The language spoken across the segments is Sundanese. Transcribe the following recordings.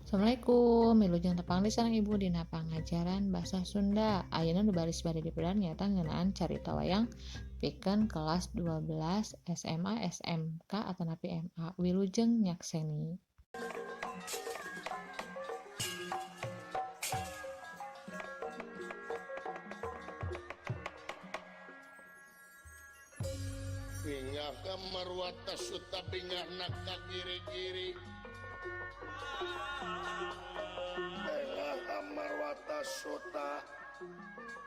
Assalamualaikum, wilujeng tepang lisan ibu dina pangajaran basa Sunda. Ayeuna nu baris bade dipedaan nyata ngeunaan carita wayang pikeun kelas 12 SMA SMK atanapi MA. Wilujeng nyakseni. Bingah kamarwata suta bingah nak kagiri-giri. Bingah kamarwata suta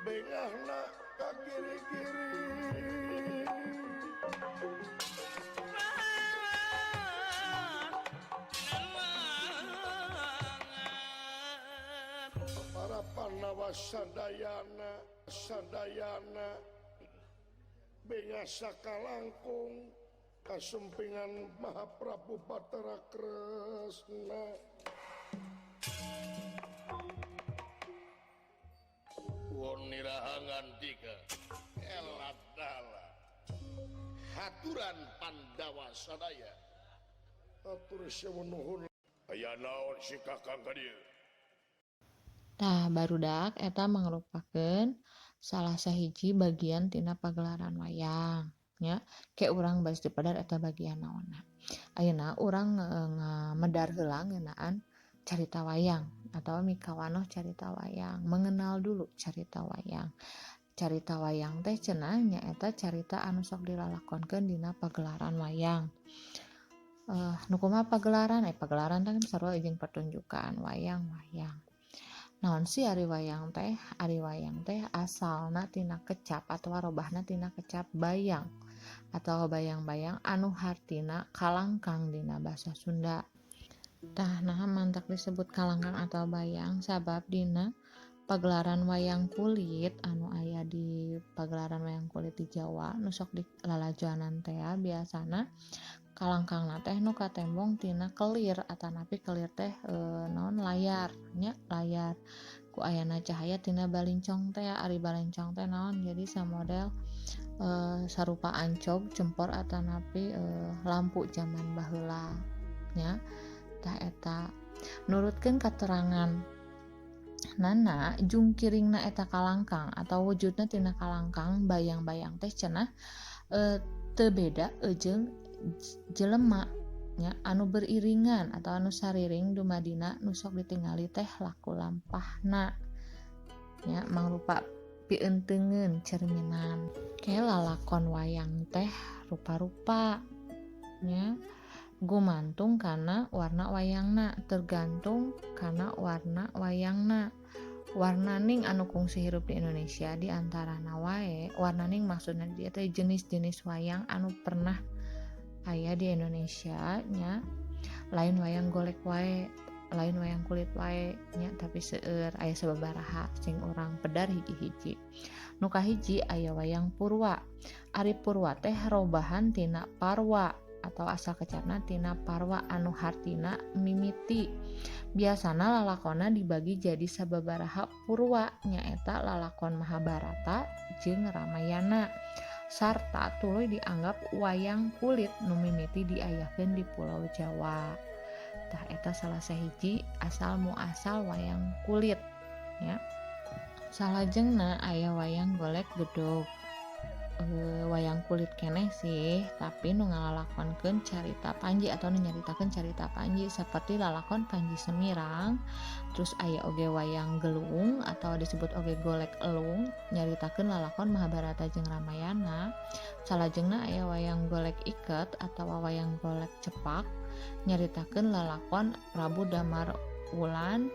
bingah nak kagiri-giri. Para Pandawa sadayana bengah sakalangkung kasumpingan Mahaprabu Batara Kresna wonirahangan tiga elatala haturan Pandawa sadaya atur sewu nuhun aya naon si kakang ka dieu. Tah barudak eta mangrupakeun salah sahiji bagian tina pagelaran wayang nya ke urang baris dipadar eta bagian naonna. Ayeuna urang ngamedar heula ngeunaan carita wayang atau mikawanoh carita wayang, mengenal dulu carita wayang. Carita wayang teh cenah nyaeta carita anu sok dilalakonkeun dina pagelaran wayang. Nu kumaha pagelaran? Pagelaran teh sarua jeung pertunjukan wayang-wayang. Naon sih ari wayang teh? Ari wayang teh asalna tina kecap atau robahna tina kecap bayang atau bayang-bayang anu hartina kalangkang dina basa Sunda. Tah nah mantak disebut kalangkang atau bayang sabab dina pagelaran wayang kulit anu aya di pagelaran wayang kulit di Jawa nu sok dilalajoanan teh biasana kalangkangna teh nu katembong tina kelir atanapi kelir teh naon layar nya layar ku ayana cahaya tina balincong teh ari balincong teh naon jadi samodel sarupa ancog cempor atanapi lampu zaman baheula nya tah eta nurutkeun katerangan nana jungkiringna eta kalangkang atau wujudna tina kalangkang bayang-bayang teh cenah teu beda jeung jelema nya anu beriringan atau anu sariring dumadina nu sok ditingali teh laku lampahna nya mangrupa pienteungeun cerminan ke lalakon wayang teh rupa-rupa nya gumantung kana warna wayangna tergantung kana warna wayangna. Warnaning anu kungsi hirup di Indonesia di antarana wae warnaning maksudna dia teh jenis-jenis wayang anu pernah aya di Indonesia nya lain wayang golek wae lain wayang kulit wae nya tapi seueur aya sababaraha sing urang pedar hiji-hiji. Nu kahiji aya wayang purwa. Ari purwa teh robahan tina parwa atau asal kecapna tina parwa anu hartina mimiti. Biasana lalakonna dibagi jadi sababaraha purwa nyaeta lalakon Mahabharata jeung Ramayana sarta tuluy dianggap wayang kulit nu mimiti diayakeun di Pulau Jawa. Tah eta salah sahiji asal muasal wayang kulit nya. Salajengna aya wayang golek gedog. Wayang kulit keneh sih tapi nu ngalalakonkeun carita Panji atau nu nyaritakeun carita Panji seperti lalakon Panji Semirang. Terus aya oge wayang gelung atau disebut oge golek elung nyaritakeun lalakon Mahabharata jeung Ramayana. Salajengna aya wayang golek iket atau wayang golek cepak nyaritakeun lalakon Prabu Damar Wulan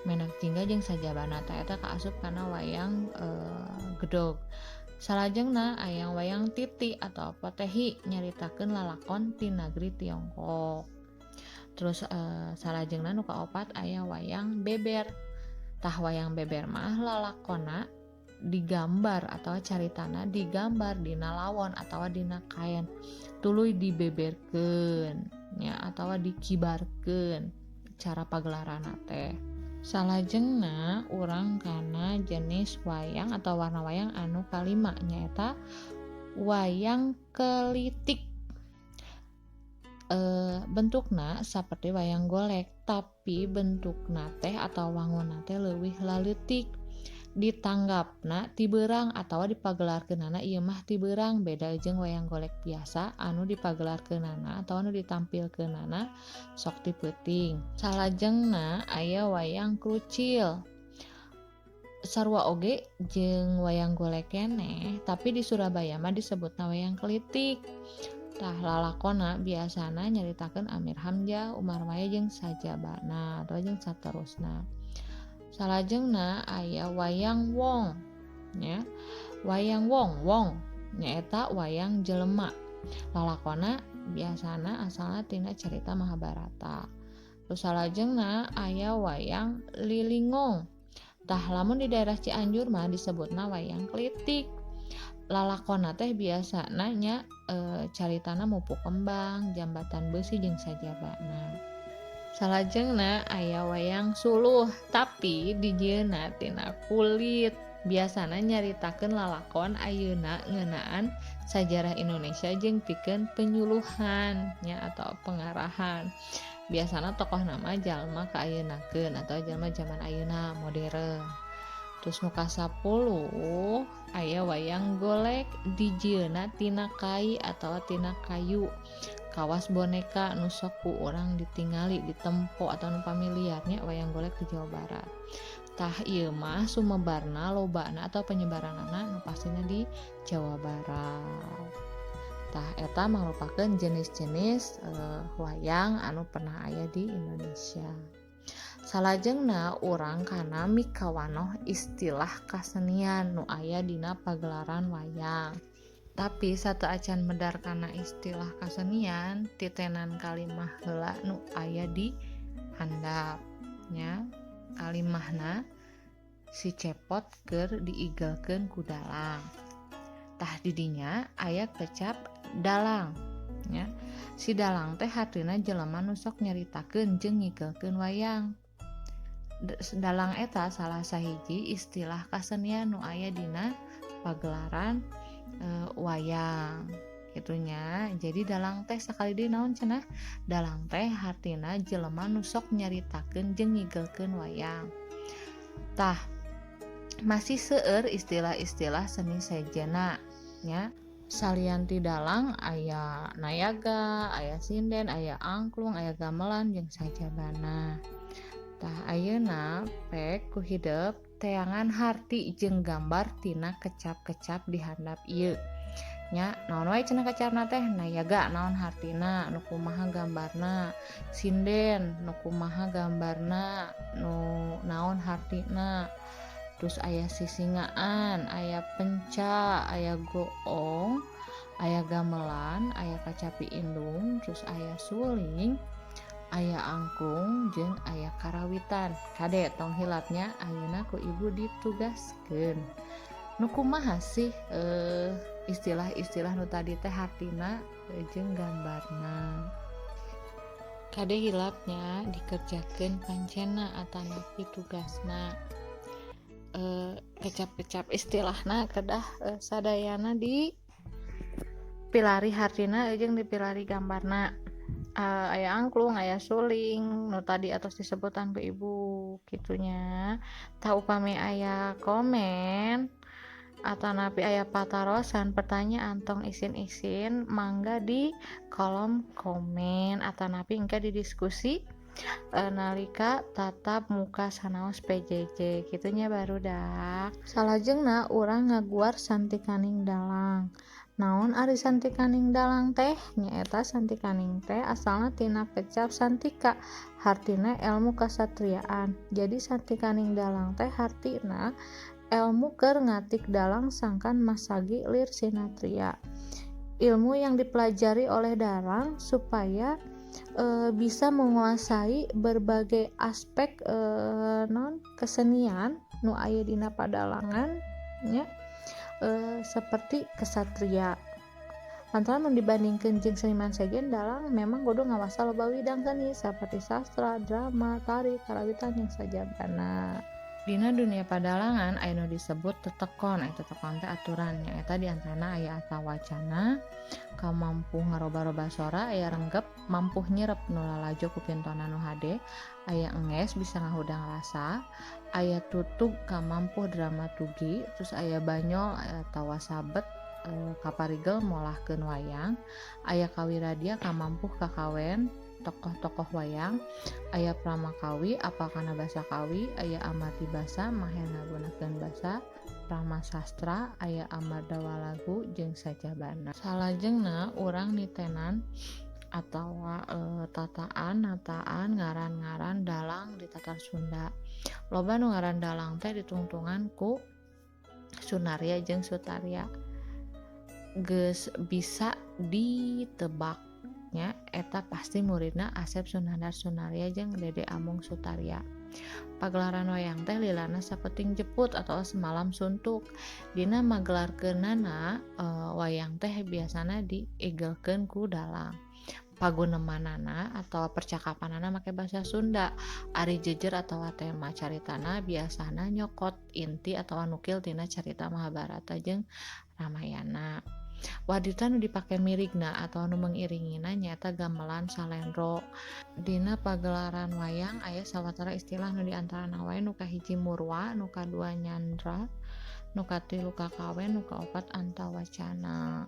Menak Jingga jeung sajabana eta kaasup kana wayang gedog. Salajengna aya wayang titi atau potehi nyaritakeun lalakon ti nagri Tiongkok. Terus salajengna nu kaopat aya wayang beber. Tah wayang beber mah lalakonna digambar atau caritana digambar dina lawon atau dina kain tuluy dibeberkeun nya atau dikibarkeun cara pagelaranna teh. Salajengna urang kana jenis wayang atau warna wayang anu kalima nyaeta wayang kelitik. bentukna saperti wayang golek, tapi bentukna teh atau wangunna teh leuwih laleutik. Ditanggapna ti beurang atawa dipagelarkeunana ieu mah ti beurang, beda jeung wayang golek biasa anu dipagelarkeunana atawa anu ditampilkeunana sok ti peuting. Salajengna aya wayang krucil. Sarua oge jeung wayang golek keneh, tapi di Surabaya mah disebutna wayang klitik. Tah lalakonna biasana nyaritakeun Amir Hamzah, Umar Maya jeung sajabana atawa jeung saterusna. Salajengna aya wayang wong nya. Wayang wong nyaeta wayang jelema. Lalakonna biasana asalna tina carita Mahabharata. Terus salajengna aya wayang lilingong. Tah lamun di daerah Cianjur mah disebutna wayang klitik. Lalakonna teh biasana nya caritana mupu kembang, jambatan besi jeung sajabana. Salajengna aya wayang suluh, tapi dijieunna tina kulit. Biasana nyaritakeun lalakon ayeuna ngeunaan sajarah Indonesia jeung pikeun penyuluhan nya atau pengarahan. Biasana tokoh nama jalma kaayeunakeun atau jalma zaman ayeuna modern. Terus nu kasapuluh aya wayang golek, dijieunna tina kai atawa tina kayu. Kawas boneka nu sok ku urang ditingali ditempo atau nu pamiliarnya wayang golek di Jawa Barat. Tah ieu mah sumebarna lobana atau penyebaranana nu pastina di Jawa Barat. Tah eta mangrupakeun jenis-jenis wayang anu pernah aya di Indonesia. Salajengna urang kana mikawanoh istilah kasenian nu aya dina pagelaran wayang. Tapi satu acan medar kana istilah kasenian titenan kalimah heula nu aya di handap nya. Kalimahna si cepot keur diigelkeun ku dalang. Tah didinya aya kecap dalang nya. Si dalang teh hartina jelema nu sok nyaritakeun jeung ngigelkeun wayang. Dalang eta salah sahiji istilah kasenian nu aya dina pagelaran wayang gitunya. Jadi dalang teh sakali deui naon cenah? Dalang teh hartina jelema nu sok nyaritakeun jeung ngigelkeun wayang. Tah masih seueur istilah-istilah seni sejenna nya. Salian ti dalang aya nayaga, aya sinden, aya angklung, aya gamelan jeung sajabana. Tah ayeuna pek ku hideuk teangan harti jeung gambar tina kecap-kecap di handap ieu nya. Naon wae cenah kecapna teh? Nayaga naon hartina, nu kumaha gambarna, sinden nu kumaha gambarna, nu naon hartina. Terus aya sisingaan, aya penca, aya goong, aya gamelan, aya kacapi indung, terus aya suling, aya angklung jeung aya karawitan. Kade tong hilapnya ayeuna ku ibu ditugaskeun. Nu kumaha sih istilah-istilah nu tadi teh hartina jeung gambarna. Kade hilapnya dikerjakeun pancena atanapi tugasna. Kecap-kecap istilahna kedah sadayana di pilari hartina jeung dipilari gambarna. Aya angklung, aya suling, nu tadi atos disebutan ku ibu gitunya. Tah upami aya komen atanapi aya patarosan pertanyaan tong isin-isin mangga di kolom komen atanapi engke di diskusi nalika tatap muka sanaos PJJ gitunya barudak. Salajengna urang ngaguar santikaning dalang. Naon ari santikaning dalang teh? Nyaeta santikaning teh asalna tina kecap santika, hartina ilmu kasatriaan. Jadi santikaning dalang teh hartina ilmu keur ngatik dalang sangkan masagi lir sinatria. Ilmu yang dipelajari oleh dalang supaya bisa menguasai berbagai aspek non kesenian nu aya dina padalangan nya. Seperti kesatria. Lantaran mun dibandingkeun jeung seniman sejen dalang memang kudu ngawasa loba bidang seni seperti sastra, drama, tari, karawitan yang sajabana. Dina dunia padalangan aya nu disebut tetekon. Tetekon teh aturan nyaeta diantarana aya atawacana kamampu ngaroba-roba sora, aya renggep mampu nyerep nu lalajo ku pintona nu hade, aya enges bisa ngahudang rasa, aya tutug kamampu dramaturgi, terus aya banyol atawa sabet kaparigel molahkeun wayang, aya kawiradia kamampu kakawen tokoh-tokoh wayang, aya pramakawi apal kana basa kawi, aya amati basa maher ngagunakeun basa pramasastra, aya amadawa lagu jeung sajabana. Salajengna urang nitenan atawa nataan ngaran-ngaran dalang di tatar Sunda. Loba nu ngaran dalang teh ditungtungan ku Sunaria jeung Sutaria. Geus bisa ditebak nya eta pasti muridna Asep Sunandar Sunaria jeung Dede Amung Sutaria. Pagelaran wayang teh lilana sapeting jeput atau semalam suntuk. Dina magelarkeunana wayang teh biasana diegelkeun ku dalang. Pagunemanana atau percakapanana make basa Sunda. Ari jejer atawa tema caritana biasana nyokot inti atawa nukil tina carita Mahabharata jeung Ramayana. Wadita nu dipake mirigna atau nu mengiringina nyaeta gamelan salendro. Dina pagelaran wayang aya sawatara istilah nu diantarana wae nu kahiji murwa, nu kadua nyandra, nu katilu kakawen, nu kaopat antawacana.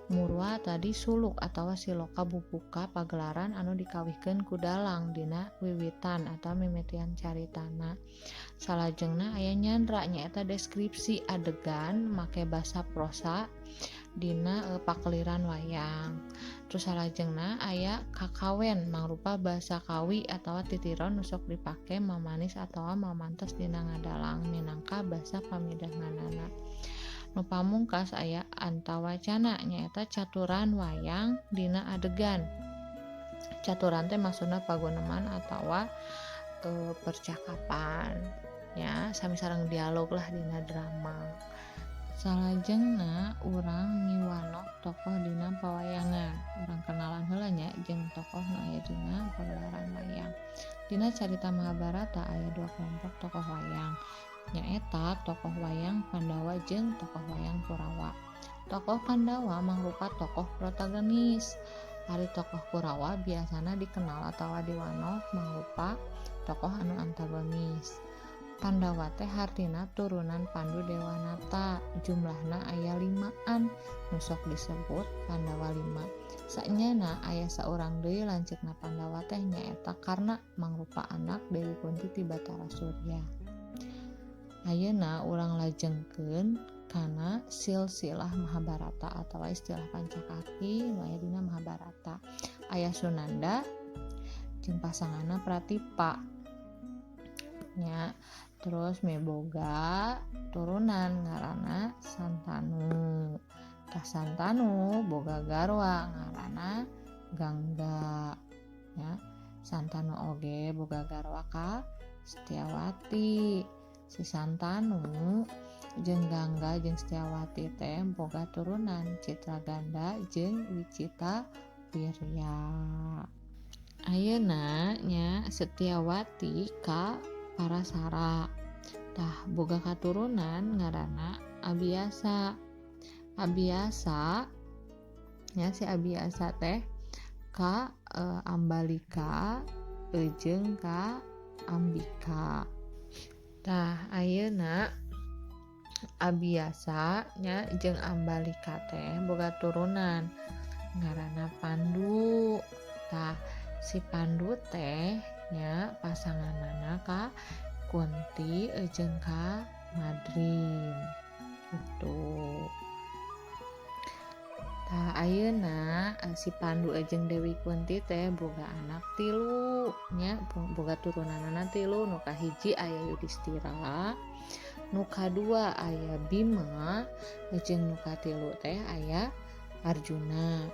Murwa tadi suluk atawa siloka bubuka pagelaran anu dikawihkeun ku dalang dina wiwitan atau mimitian caritana. Salajengna aya nyandra nyaeta deskripsi adegan make basa prosa dina pakeliran wayang. Terus salajengna aya kakawen mangrupa basa kawi atawa titiron nu sok dipake mamanis atawa mamantos dina ngadalang minangka basa pamidanganana. Nu pamungkas aya antawacana nyaeta caturan wayang dina adegan. Caturan teh maksudna paguneman atawa percakapan ya sami sareng dialog lah dina drama. Salajengna urang ngiwanok tokoh dina pawayangan. Urang kenalan heula nya jeung tokoh nu aya dina pagelaran wayang. Dina carita Mahabharata aya dua kelompok tokoh wayang. Nyaeta tokoh wayang Pandawa jeung tokoh wayang Kurawa. Tokoh Pandawa mangrupa tokoh protagonis. Ari tokoh Kurawa biasana dikenal atawa diwanok mangrupa tokoh anu antagonis. Pandawa teh hartina turunan Pandu Dewanata. Jumlahna aya 5an nu sok disebut Pandawa 5. Saenyana aya saurang deui lanceukna Pandawa teh nyaeta Karna mangrupa anak Dewi Kunti ti Batara Surya. Ayeuna urang lajengkeun kana silsilah Mahabharata atawa istilah Pancakaki nu aya dina Mahabharata. Aya Sunanda jeung pasanganna Pratipa. Nya terus miboga turunan ngaranna Santanu. Tah Santanu boga garwa ngaranna Gangga. Ya, Santanu oge boga garwa ka Setyawati. Si Santanu jeung Gangga jeung Setyawati teh boga turunan Citraganda jeung Wicita Wirya. Ayeuna nya Setyawati ka Parasara. Tah boga katurunan ngaranna Abiasa. Abiasa nya si Abiasa teh ka Ambalika jeung ka Ambika. Tah ayeuna Abiasa nya jeung Ambalika teh boga turunan ngaranna Pandu. Tah si Pandu teh nya pasanganana ka Kunti jeung ka Madrim gitu. Tah ayeuna si Pandu jeung Dewi Kunti teh boga anak 3 nya boga turunanana 3. Nu kahiji aya Yudistira, nu kadua aya Bima jeung nu katilu teh aya Arjuna.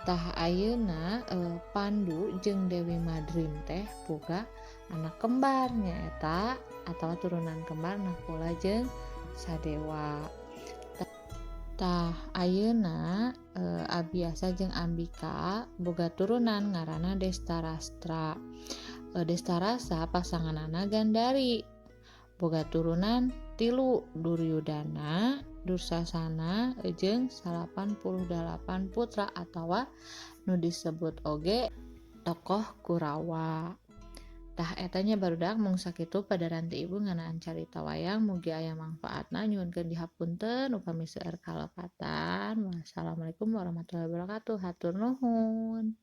Tah ayeuna Pandu jeung Dewi Madrim teh boga anak kembar nyaeta atawa turunan kembar Nakula jeung Sadewa. Tah ayeuna Abiasa jeung Ambika boga turunan ngaranna Destarastra. Destarasa pasanganana Gandari. boga turunan 3 Duryudana, Dursasana, jeung 88 putra atawa nu disebut oge tokoh Kurawa. Tah etanya barudak mung sakitu padaran ti ibu ngeunaan carita wayang mugi aya mangfaatna nyuhunkeun dihapunten upami seueur kalepatan. Wassalamualaikum warahmatullahi wabarakatuh. Hatur nuhun.